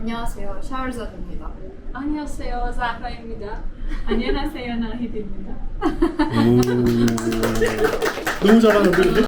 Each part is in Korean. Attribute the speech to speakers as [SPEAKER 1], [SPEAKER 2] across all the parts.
[SPEAKER 1] 안녕하세요. 샤르자드입니다.
[SPEAKER 2] 안녕하세요. 자하입니다. 안녕하세요. 나히드입니다.
[SPEAKER 3] 너무 잘하는데 근데?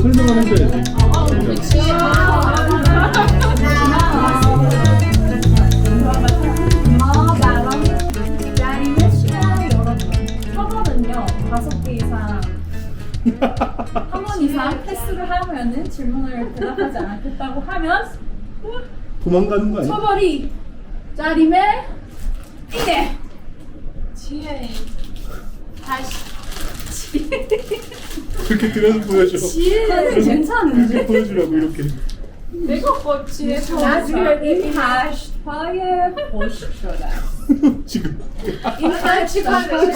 [SPEAKER 3] 설명을 해줘야지.
[SPEAKER 1] 야리는 시간 여러분. 처벌은요 5개 이상, 한 번 이상 패스를 하면은 질문을 대답하지 않겠다고 하면
[SPEAKER 3] 도망가는 거 아니야?
[SPEAKER 1] 처벌이 자리매 이네.
[SPEAKER 2] 지혜. 다시.
[SPEAKER 3] 그렇게 들여서 보여줘.
[SPEAKER 1] 지혜는 괜찮은데?
[SPEAKER 3] 이렇게 보여주라고 이렇게.
[SPEAKER 2] 내가 꼭 지혜
[SPEAKER 1] 나중에 이 하시파에 보십시오라.
[SPEAKER 3] 지금.
[SPEAKER 2] 일단 지각을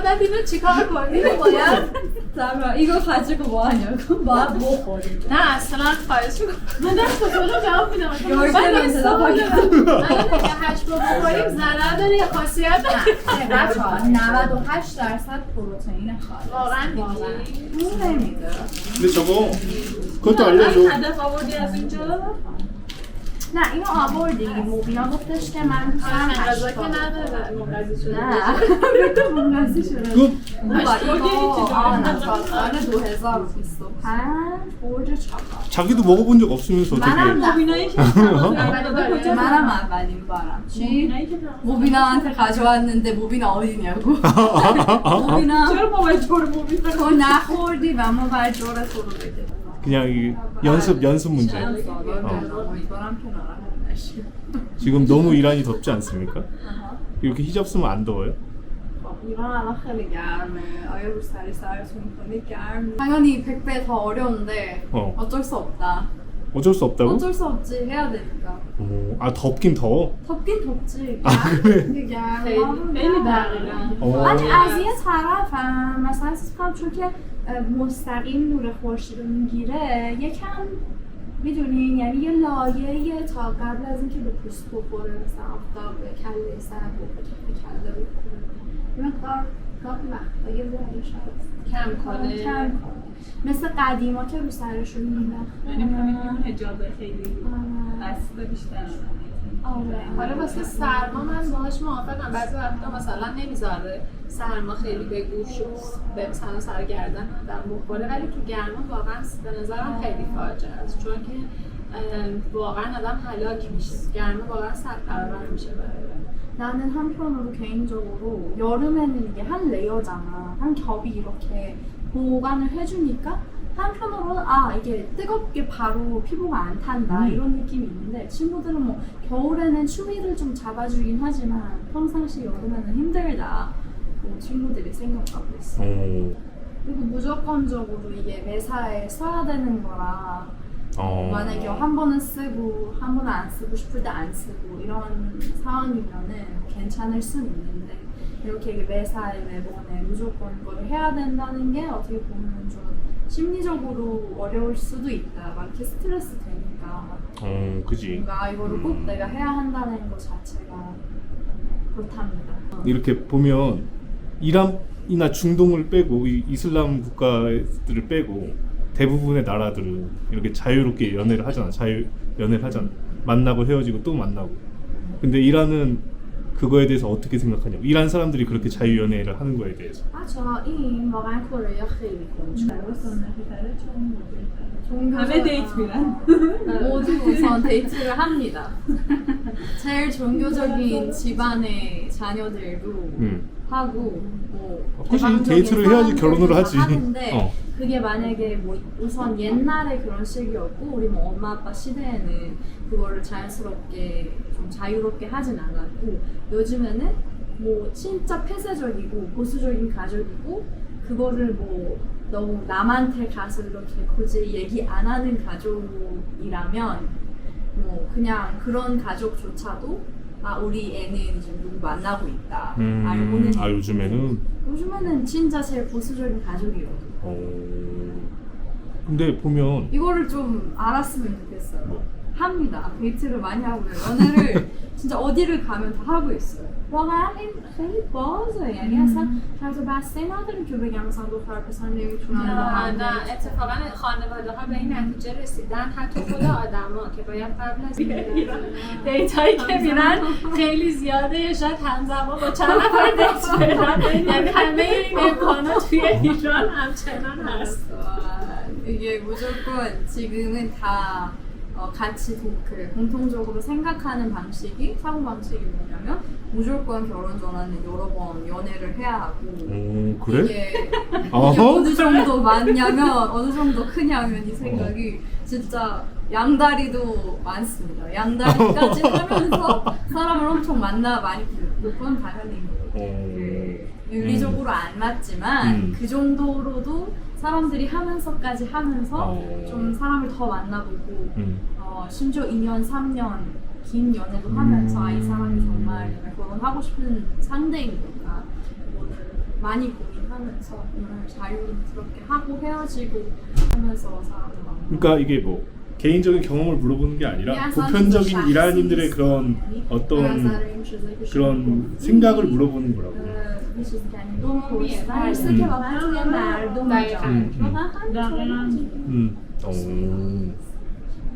[SPEAKER 2] 나 니는 지각을
[SPEAKER 1] 이거 뭐야? 잠깐만 이거 가지고 뭐 하냐고? 뭐 버리고?
[SPEAKER 2] 나 اصلا خواهش من در کجا جواب میدم
[SPEAKER 1] 열대면 대답하겠다.
[SPEAKER 2] الان هشت رو بخوریم ضرر داره یا خاصیت داره
[SPEAKER 1] بچه‌ها 98% پروتئین خالص.
[SPEAKER 2] واقعا میگی
[SPEAKER 1] اون نمیده.
[SPEAKER 3] 근데 저거 그것도 알려줘.
[SPEAKER 2] هدف آوردی از اینجا
[SPEAKER 1] نه اینو آوردی موبینا گفتش که من دوستم
[SPEAKER 2] غذا که نداره منقضی شده
[SPEAKER 1] نه به تو منقضی شده
[SPEAKER 3] 그거
[SPEAKER 1] بابا
[SPEAKER 2] هشت
[SPEAKER 1] اینو سال 2025 برج چاقا
[SPEAKER 3] 자기도 먹어본 적 없으면서
[SPEAKER 1] منم
[SPEAKER 3] 어떻게?
[SPEAKER 2] مبینایی که کجا
[SPEAKER 1] منم اولین بارم چی؟ موبینا한테 가져왔는데 موبینا 어디냐고 موبینا
[SPEAKER 2] چرا بابای تو رو مبینا
[SPEAKER 1] تو نخوردی و ما باید جور تو رو بده
[SPEAKER 3] 그냥 이 연습 문제.
[SPEAKER 1] 이거랑 또 나가는 날씨
[SPEAKER 3] 지금 너무 이란이 덥지 않습니까? 이렇게 히잡 쓰면 안 더워요?
[SPEAKER 1] ایران الان خیلی گرمه آیا رو سری سرتون کنید گرم 당연히 100배 더 어려운데 어쩔 수 없다
[SPEAKER 3] 어쩔 수 없다고?
[SPEAKER 1] 어쩔 수 없지 해야 되니까
[SPEAKER 3] 아 덥긴 더워.
[SPEAKER 1] 덥긴 덥지
[SPEAKER 3] 아 그래?
[SPEAKER 1] دیگه گرم
[SPEAKER 2] خیلی دقیقا
[SPEAKER 1] ولی از یه طرفم مثلا احساس کنم چون که مستقیم نور خورشید رو میگیره یکم میدونین یعنی یه لایه تا قبل از اینکه به پوست بخوره مثلا آفتاب به کله سر بخوره کله بخوره یه مقدار گاهی وقتا یه ذره شاید
[SPEAKER 2] کم کنه
[SPEAKER 1] کم کنه مثل قدیما که رو سرشون مینداختن
[SPEAKER 2] یعنی می‌بینیم حجاب خیلی بسته بیشتر حالا واسه سرما من باهاش موافقم بعضی وقتا مثلا نمیذاره سرما خیلی به گوش و به مثلا سرگردن آدم بخوره ولی تو گرما واقعا به نظرم خیلی فاجعه است چون که واقعا آدم هلاک میشه گرما واقعا سخت برابر میشه برای
[SPEAKER 1] 나는 한편으로 개인적으로 여름에는 이게 한 레이어잖아. 한 겹이 이렇게 보관을 해주니까 한편으로는 아 이게 뜨겁게 바로 피부가 안 탄다 이런 느낌이 있는데 친구들은 뭐 겨울에는 추위를 좀 잡아주긴 하지만 평상시 여름에는 힘들다 뭐 친구들이 생각하고 있어. 그리고 무조건적으로 이게 매사에 써야 되는 거라 만약에 한 번은 쓰고 한 번은 안 쓰고 싶을 때 안 쓰고 이런 상황이면은 괜찮을 수는 있는데 이렇게 매사에 매번에 무조건 이걸 해야 된다는 게 어떻게 보면 좀 심리적으로 어려울 수도 있다. 막 이렇게 스트레스 되니까
[SPEAKER 3] 그지.
[SPEAKER 1] 뭔가 이거를 꼭 내가 해야 한다는 것 자체가 그렇답니다.
[SPEAKER 3] 이렇게 보면 이란이나 중동을 빼고 이 이슬람 국가들을 빼고 대부분의 나라들은 이렇게 자유롭게 연애를 하잖아. 연애를 하잖아. 만나고 헤어지고 또 만나고. 근데 이란은 그거에 대해서 어떻게 생각하냐고. 이란 사람들이 그렇게 자유 연애를 하는 거에 대해서.
[SPEAKER 1] 저 این واقعا کره خیلی
[SPEAKER 2] همه دیت میرن
[SPEAKER 1] 모두 우선 데이트를 합니다. 제일 종교적인 집안의 자녀들도 하고 뭐
[SPEAKER 3] 그치,
[SPEAKER 1] 개방적인
[SPEAKER 3] 데이트를 해야지 결혼을 하지.
[SPEAKER 1] 하는데 그 그게 만약에 뭐 우선 옛날에 그런 식이었고 우리 뭐 엄마 아빠 시대에는 그거를 자연스럽게 좀 자유롭게 하진 않았고 요즘에는 뭐 진짜 폐쇄적이고 보수적인 가족이고 그거를 뭐 너무 남한테 가서 이렇게 굳이 얘기 안 하는 가족이라면 뭐 그냥 그런 가족조차도 아 우리 애는 지금 누구 만나고 있다 알고는
[SPEAKER 3] 아 요즘에는
[SPEAKER 1] 진짜 제일 보수적인 가족이거든.
[SPEAKER 3] 근데 보면
[SPEAKER 1] 이거를 좀 알았으면 좋겠어요.
[SPEAKER 3] 뭐?
[SPEAKER 1] 합니다. 데이트를 많이 하고요. 연애를 진짜 어디를 가면 다 하고 있어요. واقعا این خیلی بازه یعنی اصلا حتی بسته نداریم که بگم مثلا دختر پسر نمیتونن با هم
[SPEAKER 2] نه اتفاقا خانواده ها به این نتیجه رسیدن حتی خود آدما که باید قبل از دیت هایی که میرن خیلی زیاده یا شاید همزمان با چند نفر دیت برن یعنی همه این امکانات توی ایران همچنان هست.
[SPEAKER 1] 이게 무조건 지금은 다 같이 공통적으로 생각하는 방식이 사고 방식이 뭐냐면 무조건 결혼 전에는 여러 번 연애를 해야 하고
[SPEAKER 3] 그래?
[SPEAKER 1] 이게
[SPEAKER 3] 어허?
[SPEAKER 1] 어느 정도 많냐면 어느 정도 크냐면 이 생각이 진짜 양다리도 많습니다. 양다리까지 하면서 사람을 엄청 많이 보고 그건 당연히 윤리적으로 안 맞지만 그 정도로도 사람들이 하면서까지 하면서 좀 사람을 더 만나보고 심지어 2년, 3년 긴 연애도 하면서 아, 이 사람이 정말 결혼하고 싶은 상대인 건가 이거를 많이 고민하면서 오늘 자유스럽게 하고 헤어지고 하면서 사람을 만나고
[SPEAKER 3] 그러니까 이게 뭐 개인적인 경험을 물어보는 게 아니라 보편적인 이란인들의 그런 어떤 그런 생각을 물어보는 거라고.
[SPEAKER 1] درسی که واقعا توی مردم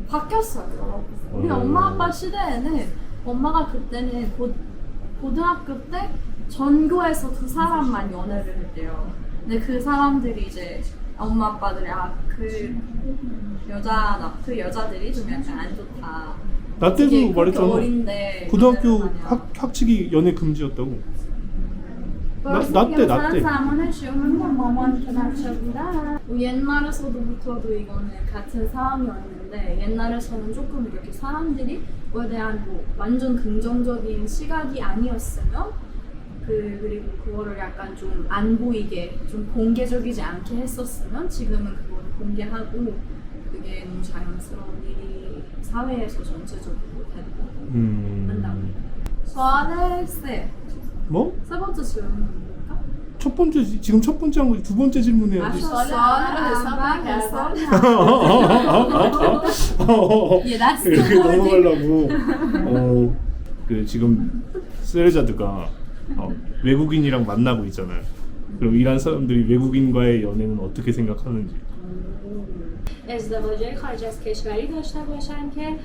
[SPEAKER 1] 바뀌었어요. 우리 엄마 아빠 시대에는 엄마가 그때는 고등학교 때 전교에서 두 사람만 연애를 했대요. 근데 그 사람들이 이제 엄마 아빠들이 그 여자들이 좀 약간 안 좋다.
[SPEAKER 3] 나 때도 말했잖아.
[SPEAKER 1] 어린데
[SPEAKER 3] 고등학교 학칙이 연애 금지였다고. 나 때.
[SPEAKER 1] 옛날에서부터도 이거는 같은 상황이었는데 옛날에서는 조금 이렇게 사람들이 그거에 대한 뭐 완전 긍정적인 시각이 아니었으면 그리고 그거를 약간 좀 안 보이게 좀 공개적이지 않게 했었으면 지금은 그거를 공개하고 그게 너무 자연스러운 일이 사회에서 전체적으로 되고 한다고. 수아를
[SPEAKER 3] 뭐?
[SPEAKER 1] 세 번째 질문 뭡니까?
[SPEAKER 3] 첫 번째 지금 첫 번째 한 거 두 번째 질문해야지. 이렇게 넘어가려고. 그 지금 세레자드가 외국인이랑 만나고 있잖아요. 그럼 이란 사람들이 외국인과의 연애는 어떻게 생각하는지.
[SPEAKER 2] ازدواجهای خارج از کشوری داشته باشن که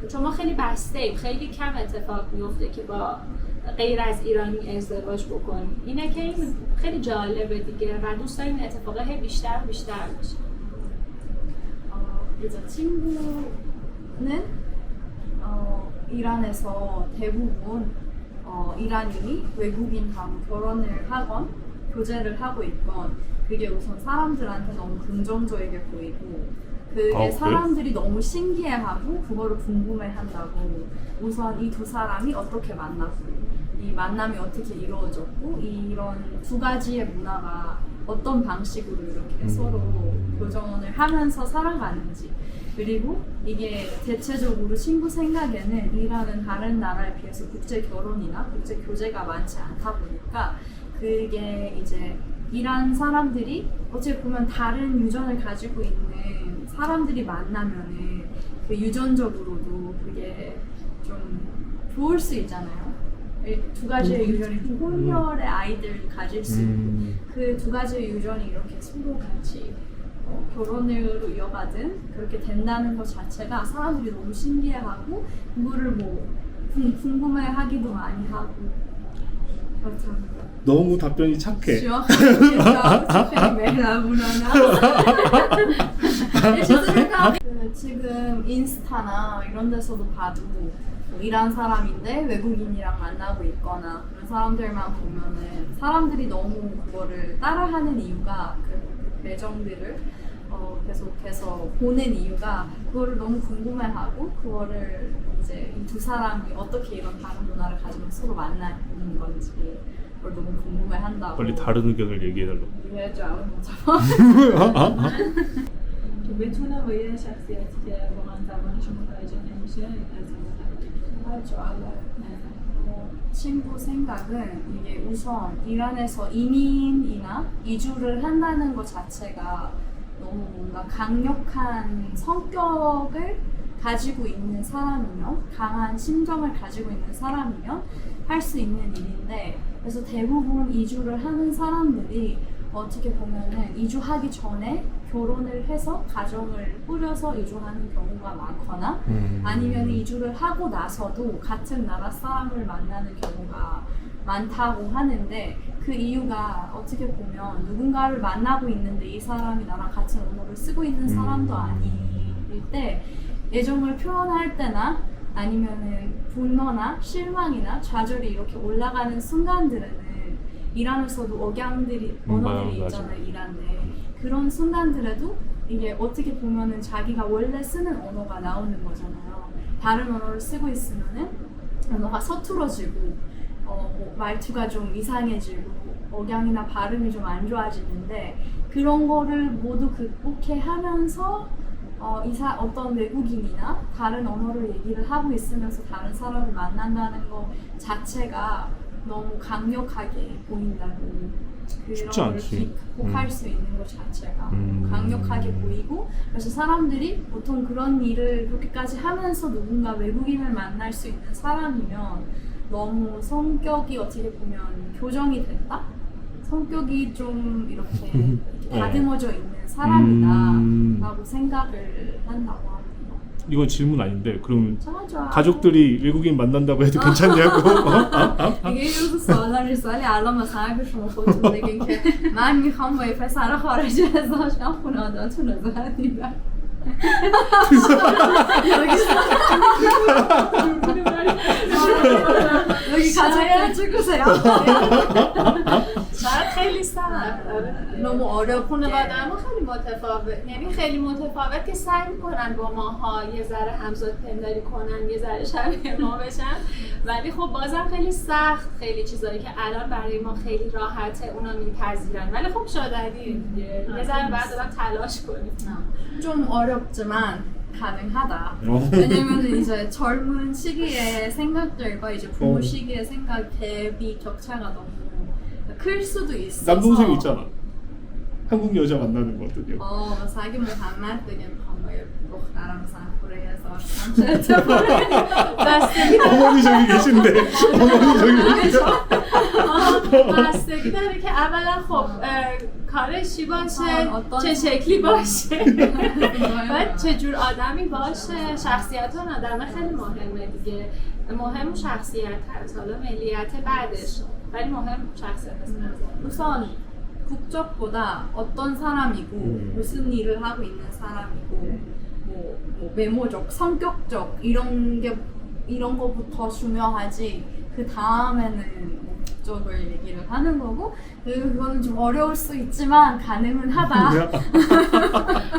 [SPEAKER 2] چون ما خیلی بسته ایم خیلی کم اتفاق میفته که با غیر از ایرانی ازدواج بکنیم اینه که این خیلی جالبه دیگه و دوست داریم این اتفاقه هی بیشتر بشه.
[SPEAKER 1] 이제 친구는 이란에서 대부분 이란인이 외국인 가면 결혼을 하건 교제를 하고 있건 그게 우선 사람들한테 너무 긍정적이게 보이고 그게
[SPEAKER 3] 그래?
[SPEAKER 1] 사람들이 너무 신기해하고 그거를 궁금해한다고 우선 이 두 사람이 어떻게 만났고 이 만남이 어떻게 이루어졌고 이런 두 가지의 문화가 어떤 방식으로 이렇게 서로 교정을 하면서 살아가는지 그리고 이게 대체적으로 친구 생각에는 이란은 다른 나라에 비해서 국제 결혼이나 국제 교제가 많지 않다 보니까 그게 이제 이란 사람들이 어찌 보면 다른 유전을 가지고 있는 사람들이 만나면은 그 유전적으로도 그게 좀 좋을 수 있잖아요. 두 가지의 유전이 혼혈의 아이들 가질 수 있고 그 두 가지의 유전이 이렇게 서로 같이 결혼으로 이어가든 그렇게 된다는 것 자체가 사람들이 너무 신기해하고 그거를 뭐 궁금해하기도 많이 하고 그렇답니다.
[SPEAKER 3] 너무 답변이 착해.
[SPEAKER 1] 지금 인스타나 이런 데서도 봐도 뭐 이란 사람인데 외국인이랑 만나고 있거나 그런 사람들만 보면은 사람들이 너무 그거를 따라하는 이유가 그 배정들을 계속해서 보는 이유가 그거를 너무 궁금해하고 그거를 이제 이 두 사람이 어떻게 이런 다른 문화를 가지고 서로 만나는 건지 그걸 너무 궁금해한다고.
[SPEAKER 3] 빨리 다른 의견을 얘기해달라고.
[SPEAKER 1] 이해해줘요.
[SPEAKER 4] که بتونه با یه شخصیتی که واقعا زبانش متوجه نمیشه
[SPEAKER 1] 친구 생각은 이게 우선 이란에서 이민이나 이주를 한다는 것 자체가 너무 뭔가 강력한 성격을 가지고 있는 사람이면 강한 심정을 가지고 있는 사람이면 할 수 있는 일인데 그래서 대부분 이주를 하는 사람들이 어떻게 보면은 이주하기 전에 결혼을 해서 가정을 꾸려서 이주하는 경우가 많거나 아니면 이주를 하고 나서도 같은 나라 사람을 만나는 경우가 많다고 하는데 그 이유가 어떻게 보면 누군가를 만나고 있는데 이 사람이 나랑 같은 언어를 쓰고 있는 사람도 아닐 때 애정을 표현할 때나 아니면은 분노나 실망이나 좌절이 이렇게 올라가는 순간들에는 이란에서도 언어들이
[SPEAKER 3] 맞아.
[SPEAKER 1] 있잖아요, 이란에. 그런 순간들에도 이게 어떻게 보면은 자기가 원래 쓰는 언어가 나오는 거잖아요. 다른 언어를 쓰고 있으면은 언어가 서툴어지고 뭐 말투가 좀 이상해지고 억양이나 발음이 좀 안 좋아지는데 그런 거를 모두 극복해 하면서 어떤 외국인이나 다른 언어를 얘기를 하고 있으면서 다른 사람을 만난다는 것 자체가 너무 강력하게 보인다고.
[SPEAKER 3] 쉽지
[SPEAKER 1] 그런 걸
[SPEAKER 3] 않지.
[SPEAKER 1] 극복할 수 있는 것 자체가 강력하게 보이고 그래서 사람들이 보통 그런 일을 그렇게까지 하면서 누군가 외국인을 만날 수 있는 사람이면 너무 성격이 어떻게 보면 교정이 됐다? 성격이 좀 이렇게 다듬어져 있는 사람이다 라고 생각을 한다고 합니다.
[SPEAKER 3] 이건 질문 아닌데 그럼
[SPEAKER 1] 맞아.
[SPEAKER 3] 가족들이 외국인 만난다고 해도 괜찮냐고.
[SPEAKER 1] دیگه یه روز سوالا رسالی الان مثلا به شما خودتون بگین که من میخوام با یه پسر خارجی ازدواج کنم خانواده‌هاتون رضایت میدن 여기 가족들 찍으세요.
[SPEAKER 2] شاید خیلی سخت.
[SPEAKER 1] 너무 어렵게
[SPEAKER 2] خانواده ما خیلی متفاوت، یعنی خیلی متفاوت که سعی میکنن با ماها یه ذره همزاد پنداری کنن، یه ذره شبیه ما بشن، ولی خب بازم خیلی سخت. خیلی چیزایی که الان برای ما خیلی راحته اونا میپذیرن، ولی خب شدنی یه ذره بعد آدم تلاش کنیم.
[SPEAKER 1] 좀 어렵지만 가능하다. 왜냐면 이제 젊은 시기의 생각들과 이제 부모 시기의 생각 대비 격차가 너무 클 수도 있어서.
[SPEAKER 3] 남동생 있잖아. 한국 여자 만나는 거 어떠냐?
[SPEAKER 1] مثلا اگه محمد بگه میخوام با یه دخترم مثلا کره ازدواج کنم چه اتفاقی
[SPEAKER 3] 어머니 저기 계신데. 어머니 저기 계신데.
[SPEAKER 2] بستگی داره که اولا خب کارش چی باشه، چه شکلی باشه و چه جور آدمی باشه. شخصیت اون آدمه خیلی مهمه دیگه. مهم شخصیت هست، حالا ملیت بعدش، ولی مهم شخصیت هست.
[SPEAKER 1] 우선 국적보다 어떤 사람이고 무슨 일을 하고 있는 사람이고 뭐 외모적, 성격적 이런 거부터 중요하지 그 다음에는 목적을 얘기를 하는 거고 그거는 좀 어려울 수 있지만 가능은 하다.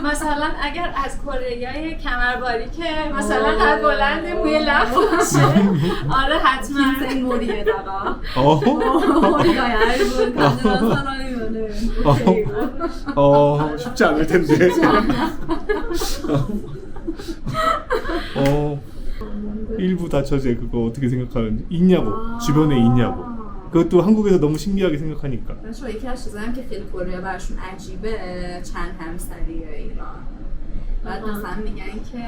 [SPEAKER 2] مثلا اگر از کره کمرباری که مثلا قد بلند موی لب باشه آره حتما
[SPEAKER 1] 흰색 머리에다가 머리가 얇은 가능한 사람이면은
[SPEAKER 3] 쉽지 않을 텐데. 일부 다처제 그거 어떻게 생각하는지 있냐고 주변에 있냐고 그것도 한국에서 너무 신기하게 생각하니까.
[SPEAKER 1] بچه‌ها یکی از چیزایی هم که خیلی کره براشون عجیبه چند همسری ایران. بعد مثلا میگن که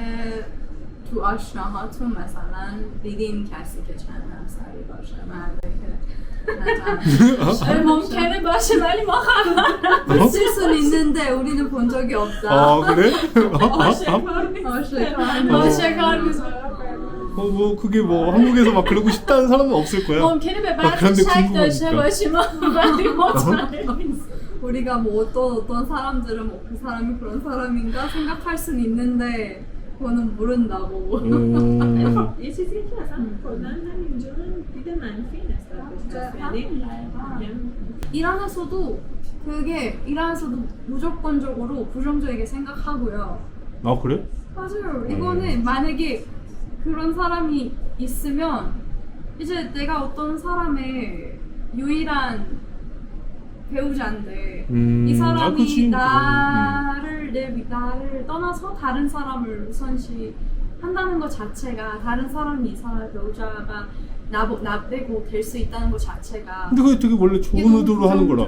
[SPEAKER 1] تو آشناهاتون مثلا دیدین کسی که چند همسری باشه مردایی که
[SPEAKER 2] ممکنه باشه ولی ما خبر
[SPEAKER 1] 있을 순 있는데 우리는 본 적이 없다.
[SPEAKER 3] 그래?
[SPEAKER 2] شکار می‌ذاره.
[SPEAKER 3] 뭐 그게 뭐 한국에서 막 그러고 싶다는 사람은 없을 거야.
[SPEAKER 2] ممکنه به بعد
[SPEAKER 3] 그런데
[SPEAKER 2] شک داشته
[SPEAKER 3] 궁금하니까.
[SPEAKER 2] باشیم ولی مطمئن نیست.
[SPEAKER 1] 우리가 뭐 어떤 사람들은 뭐 그 사람이 그런 사람인가 생각할 순 있는데 그거는 모른다고.
[SPEAKER 4] یه چیزی که اصلا کلا همینجا دید منفی نسبت بهش هست. یعنی
[SPEAKER 1] 이란에서도 그게 일하면서도 무조건적으로 부정적이게 생각하고요.
[SPEAKER 3] 아 그래?
[SPEAKER 1] 맞아요. 이거는 만약에 그런 사람이 있으면 이제 내가 어떤 사람의 유일한 배우자인데 이 사람이
[SPEAKER 3] 그치.
[SPEAKER 1] 나를 떠나서 다른 사람을 우선시 한다는 것 자체가 다른 사람이 이 사람의 배우자가 나 빼고 될 수 있다는 것 자체가
[SPEAKER 3] 근데 그게 되게 원래 좋은 의도로 하는 거라.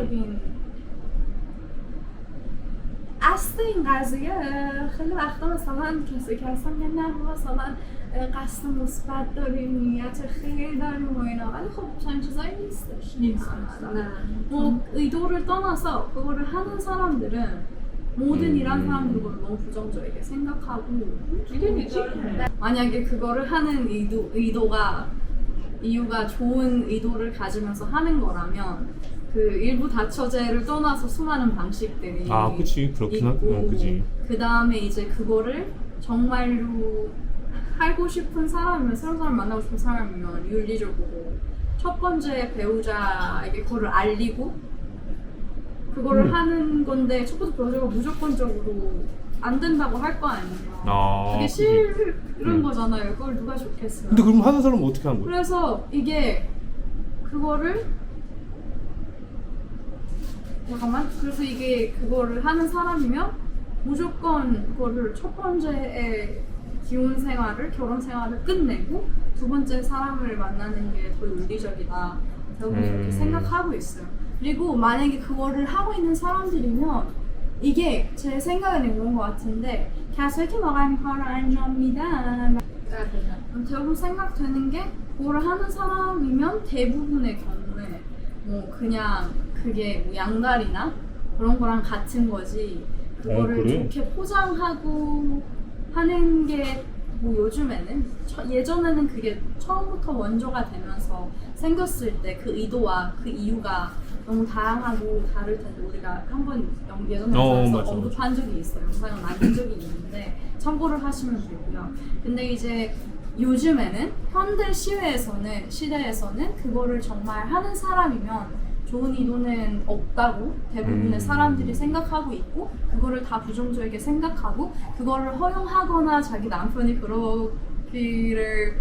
[SPEAKER 1] اصل این قضیه خیلی وقتا مثلا کسی که هستن میگن نه ما مثلا قصد مثبت داریم نیت خیر داریم و اینا ولی خب چنین چیزایی نیستش 뭐 의도를 떠나서 그거를 하는 사람들은 모든 일하는 사람들이 그걸 너무 부정적이게 생각하고 만약에 그거를 하는 의도가 이유가 좋은 의도를 가지면서 하는 거라면 그 일부 다처제를 떠나서 수많은 방식들이
[SPEAKER 3] 그치 그렇긴
[SPEAKER 1] 있고
[SPEAKER 3] 그지.
[SPEAKER 1] 그 다음에 이제 그거를 정말로 하고 싶은 사람이면 새로운 사람 만나고 싶은 사람이면 윤리적으로 첫 번째 배우자에게 그거를 알리고 그거를 하는 건데 첫 번째 배우자가 무조건적으로 안 된다고 할 거 아니에요. 그게 싫은 거잖아요. 그걸 누가 좋겠어요.
[SPEAKER 3] 근데 그럼 하는 사람은 어떻게 하는 거야?
[SPEAKER 1] 그래서 이게 그거를 그래서 이게 그거를 하는 사람이면 무조건 그거를 첫 번째의 기혼 생활을 결혼 생활을 끝내고 두 번째 사람을 만나는 게 더 윤리적이다. 저는 그렇게 생각하고 있어요. 그리고 만약에 그거를 하고 있는 사람들이면 이게 제 생각에는 그런 것 같은데 کسایی که واقعا این کار رو انجام میدن 대부분 생각되는 게 그거를 하는 사람이면 대부분의 경우에 뭐 그냥 그게 뭐 양다리나 그런 거랑 같은 거지 그거를
[SPEAKER 3] 그래?
[SPEAKER 1] 좋게 포장하고 하는 게 뭐 요즘에는 예전에는 그게 처음부터 원조가 되면서 생겼을 때 그 의도와 그 이유가 너무 다양하고 다를 텐데 우리가 한번 예전 영상에서 언급한 적이 있어요. 영상을 남긴 적이 있는데 참고를 하시면 되고요. 근데 이제 요즘에는 현대 시대에서는 그거를 정말 하는 사람이면 좋은 의도는 없다고 대부분의 사람들이 생각하고 있고 그거를 다 부정적이게 생각하고 그거를 허용하거나 자기 남편이 그러기를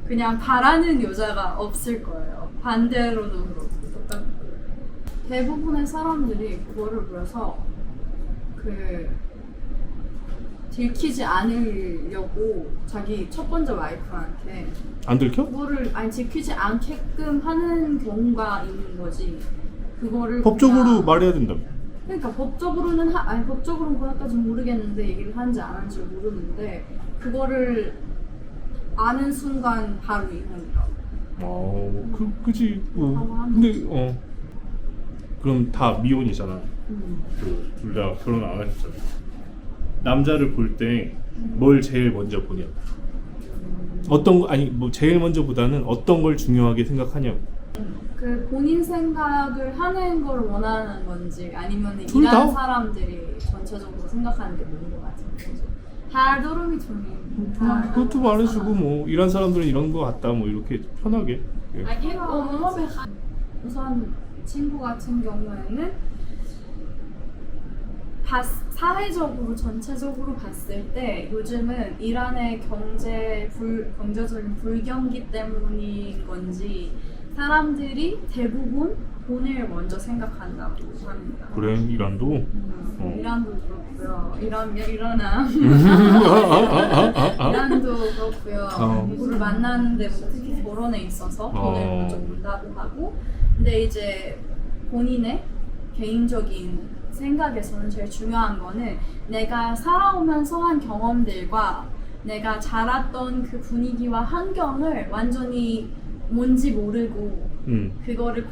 [SPEAKER 1] 그냥 바라는 여자가 없을 거예요. 반대로도 그렇고 똑같고 대부분의 사람들이 그거를 그래서 들키지 않으려고 자기 첫 번째 와이프한테
[SPEAKER 3] 안 들켜?
[SPEAKER 1] 그거를 지키지 않게끔 하는 경우가 있는 거지. 그거를
[SPEAKER 3] 법적으로
[SPEAKER 1] 그냥,
[SPEAKER 3] 말해야 된다며.
[SPEAKER 1] 그러니까 법적으로는 법적으로는 그것까지 모르겠는데 얘기를 하는지 안 하는지 모르는데 그거를 아는 순간 바로 이혼이라고.
[SPEAKER 3] 그지. 근데 그럼 다 미혼이잖아. 둘 다 결혼 안 하셨잖아. 남자를 볼 때 뭘 제일 먼저 보냐? 제일 먼저보다는 어떤 걸 중요하게 생각하냐고.
[SPEAKER 1] 그 본인 생각을 하는 걸 원하는 건지 아니면
[SPEAKER 3] 둘 다?
[SPEAKER 1] 일하는 사람들이 전체적으로 생각하는 게 뭔 것 같은 거죠. 다 도름이
[SPEAKER 3] 그것도 말해주고 뭐 일한 사람들은 이런 거 같다 뭐 이렇게 편하게. 예.
[SPEAKER 1] 우선 친구 같은 경우에는 사회적으로 전체적으로 봤을 때 요즘은 이란의 경제적인 불경기 때문인 건지 사람들이 대부분 돈을 먼저 생각한다고 합니다.
[SPEAKER 3] 그래 이란도?
[SPEAKER 1] 이란도 그렇고요. 이란도 그렇고요. 누구를 만나는데 뭐 특히 결혼에 있어서 돈을 먼저 본다고 하고 근데 이제 본인의 개인적인 생각에서는 제일 중요한 거는 내가 살아오면서 한 경험들과 내가 자랐던 그 분위기와 환경을 완전히 뭔지 모르고 그거를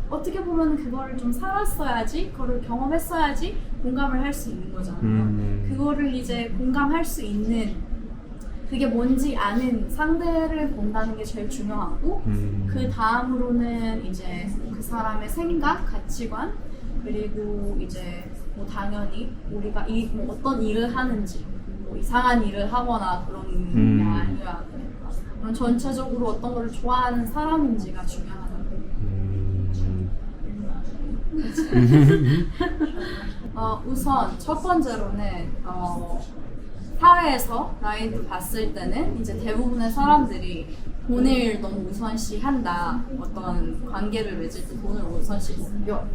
[SPEAKER 1] 어떻게 보면 그거를 좀 살았어야지 그거를 경험했어야지 공감을 할 수 있는 거잖아요. 그거를 이제 공감할 수 있는 그게 뭔지 아는 상대를 본다는 게 제일 중요하고 그 다음으로는 이제 그 사람의 생각, 가치관 그리고 이제 뭐 당연히 우리가 뭐 어떤 일을 하는지 뭐 이상한 일을 하거나 그런 게 아니라 그런 전체적으로 어떤 걸 좋아하는 사람인지가 중요하다고. 우선 첫 번째로는 사회에서 나이도 봤을 때는 이제 대부분의 사람들이 돈을 너무 우선시한다. 어떤 관계를 맺을 때 돈을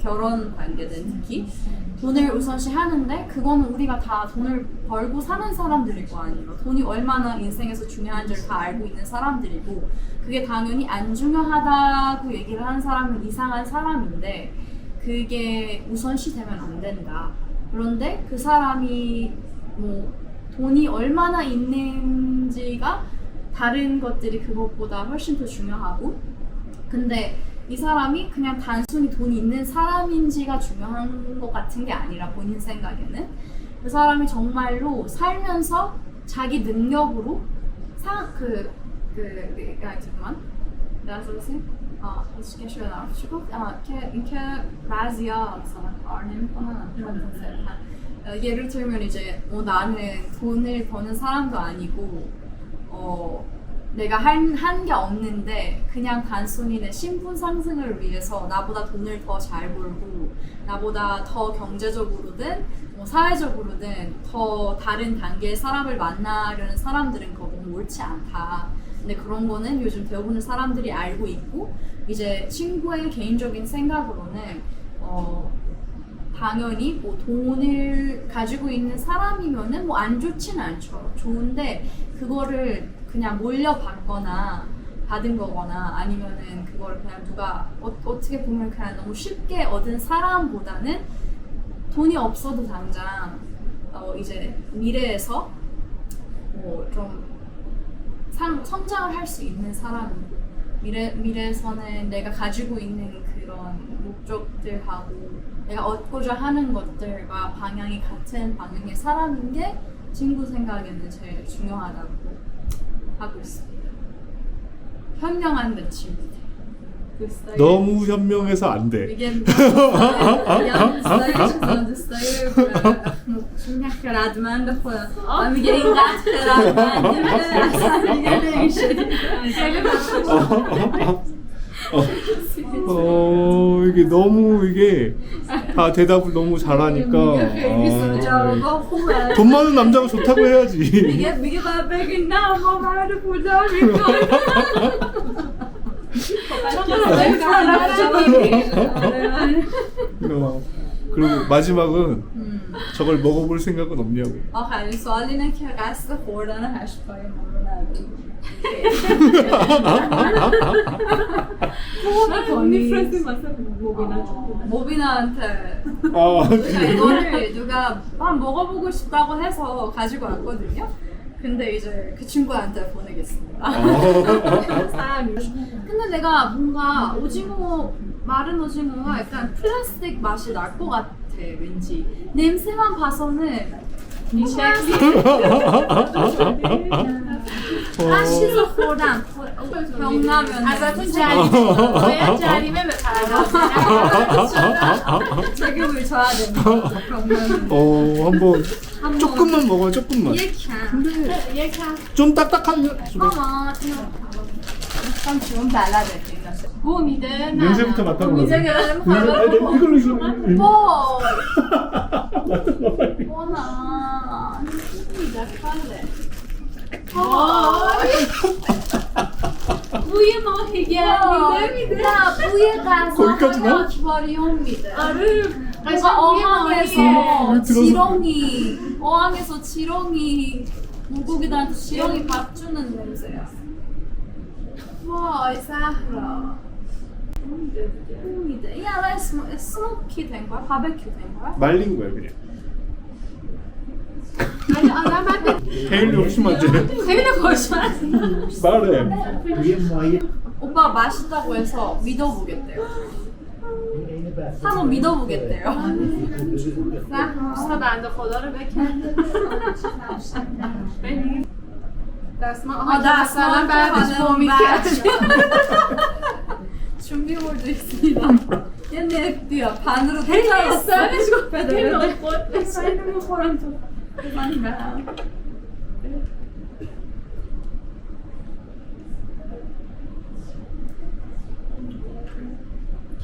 [SPEAKER 1] 결혼 관계든 특히 돈을 우선시하는데 그거는 우리가 다 돈을 벌고 사는 사람들일 거 아니에요. 돈이 얼마나 인생에서 중요한지를 다 알고 있는 사람들이고 그게 당연히 안 중요하다고 얘기를 하는 사람은 이상한 사람인데 그게 우선시되면 안 된다. 그런데 그 사람이 뭐 돈이 얼마나 있는지가 다른 것들이 그것보다 훨씬 더 중요하고 근데 이 사람이 그냥 단순히 돈이 있는 사람인지가 중요한 것 같은 게 아니라 본인 생각에는 그 사람이 정말로 살면서 자기 능력으로 잠깐만 هیچ که شده نرفت چی گفت؟ اینکه بعضیا مثلا کار نمی‌کنن 예를 들면 이제 나는 돈을 버는 사람도 아니고 내가 한 게 없는데 그냥 단순히 내 신분 상승을 위해서 나보다 돈을 더 잘 벌고 나보다 더 경제적으로든 뭐 사회적으로든 더 다른 단계의 사람을 만나려는 사람들은 그거 너무 옳지 않다. 근데 그런 거는 요즘 대부분의 사람들이 알고 있고 이제 친구의 개인적인 생각으로는 당연히 뭐 돈을 가지고 있는 사람이면은 뭐 안 좋진 않죠. 좋은데 그거를 그냥 받은 거거나 아니면은 그거를 그냥 누가 어떻게 보면 그냥 너무 쉽게 얻은 사람보다는 돈이 없어도 당장 이제 미래에서 뭐 좀 성장을 할 수 있는 사람이고 미래에서는 내가 가지고 있는 그런 목적들하고 내가 얻고자 하는 것들과 방향이 같은 방향의 사람인 게 친구 생각에는 제일 중요하다고 하고 있습니다. 현명한 매치입니다.
[SPEAKER 3] 너무 현명해서 안 돼.
[SPEAKER 1] میگه دوستای میگه خردمند خودم و میگه اینقدر خردمنده اصلا دیگه نمیشه
[SPEAKER 3] 이게 너무 이게 다 대답을 너무 잘하니까 돈 많은 남자가 좋다고 해야지.
[SPEAKER 1] میگه باید بگی نه ما مرد پولدار میکنیم
[SPEAKER 3] 그리고 마지막은 저걸 먹어볼 생각은 없냐고.
[SPEAKER 1] آخرین سوال اینه که قصد خوردن هشت‌پای ما رو نداری
[SPEAKER 4] میفرستیم مثلا
[SPEAKER 1] 모빈한테 이거를 누가 한번 먹어보고 싶다고 해서 가지고 왔거든요. 근데 이제 그 친구한테 보내겠습니다. 근데 내가 뭔가 마른 오징어가 약간 플라스틱 맛이 날 것 같아 왠지. 냄새만 봐서는 다시도 خوردم 경라면
[SPEAKER 2] ازتون باید جریمه بپردازید.
[SPEAKER 1] 세금을 줘야 됩니다. 경라면
[SPEAKER 3] 한번 조금만 먹어, 조금만.
[SPEAKER 1] یکم
[SPEAKER 3] 좀 딱딱하면 좀.
[SPEAKER 1] 참 좋은 발라드
[SPEAKER 2] بو میده؟ نه
[SPEAKER 3] 냄새부터 맡아봐.
[SPEAKER 1] 이제
[SPEAKER 3] 이걸로 좀.
[SPEAKER 1] 뭐나
[SPEAKER 2] بوی ماهیگر میده
[SPEAKER 1] نه بوی
[SPEAKER 3] 거기까지나?
[SPEAKER 1] غذا اکواریوم میده
[SPEAKER 2] آره
[SPEAKER 1] 뭔가 어항에서 지렁이 물고기들한테 지렁이 밥 주는 냄새야. وای زهرا میده این الان اسموکی 된 거야? 바베큐 된 거야?
[SPEAKER 3] 말린 거야 그냥.
[SPEAKER 2] ولی آدم باید
[SPEAKER 3] 케일 욕심하지.
[SPEAKER 2] خیلی خوشمزه
[SPEAKER 3] 말해.
[SPEAKER 1] 오빠 맛있다고 해서 믿어보겠대요. 한번 믿어보겠대요.
[SPEAKER 2] دوست بنده خدا رو بکن دستمان مثلا بعدش فومی کرد
[SPEAKER 1] 준비물도 있습니다. 얘 냅두야 반으로 잘랐어.
[SPEAKER 2] خیلی خود
[SPEAKER 1] 사이드 먹어랑 좀 그만가.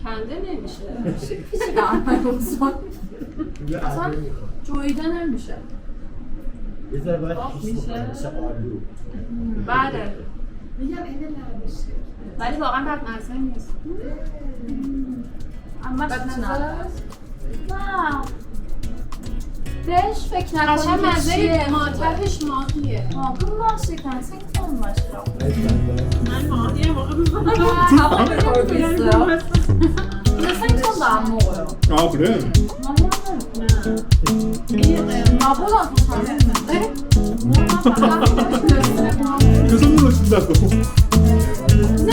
[SPEAKER 2] کنده نمیشه.
[SPEAKER 1] 씹히지가 않아요 우선. 우선 조이든 نمیشه.
[SPEAKER 5] یه ذره باید
[SPEAKER 2] آه،
[SPEAKER 5] خیس
[SPEAKER 2] میشه.
[SPEAKER 5] بکنه مثل آلو.
[SPEAKER 2] بله.
[SPEAKER 4] میگم اینه نمیشه.
[SPEAKER 2] ولی واقعا بد مزه نیست.
[SPEAKER 1] اما
[SPEAKER 2] بد
[SPEAKER 1] نه.
[SPEAKER 2] مزه؟
[SPEAKER 1] نه. بهش فکر
[SPEAKER 2] قشنگ
[SPEAKER 1] نکنید
[SPEAKER 2] مزه
[SPEAKER 1] چیه.
[SPEAKER 2] ماتفش ماهیه.
[SPEAKER 1] 끝맛이 그냥 생선 맛이라고.
[SPEAKER 2] من ماهی موقع
[SPEAKER 1] 가방을 걸고 있어요. 근데 생선도 안 먹어요.
[SPEAKER 3] 아 그래?
[SPEAKER 1] 나보다 더 잘했는데? 뭐가 달라?
[SPEAKER 3] 그 선물로 준다고.
[SPEAKER 1] 네.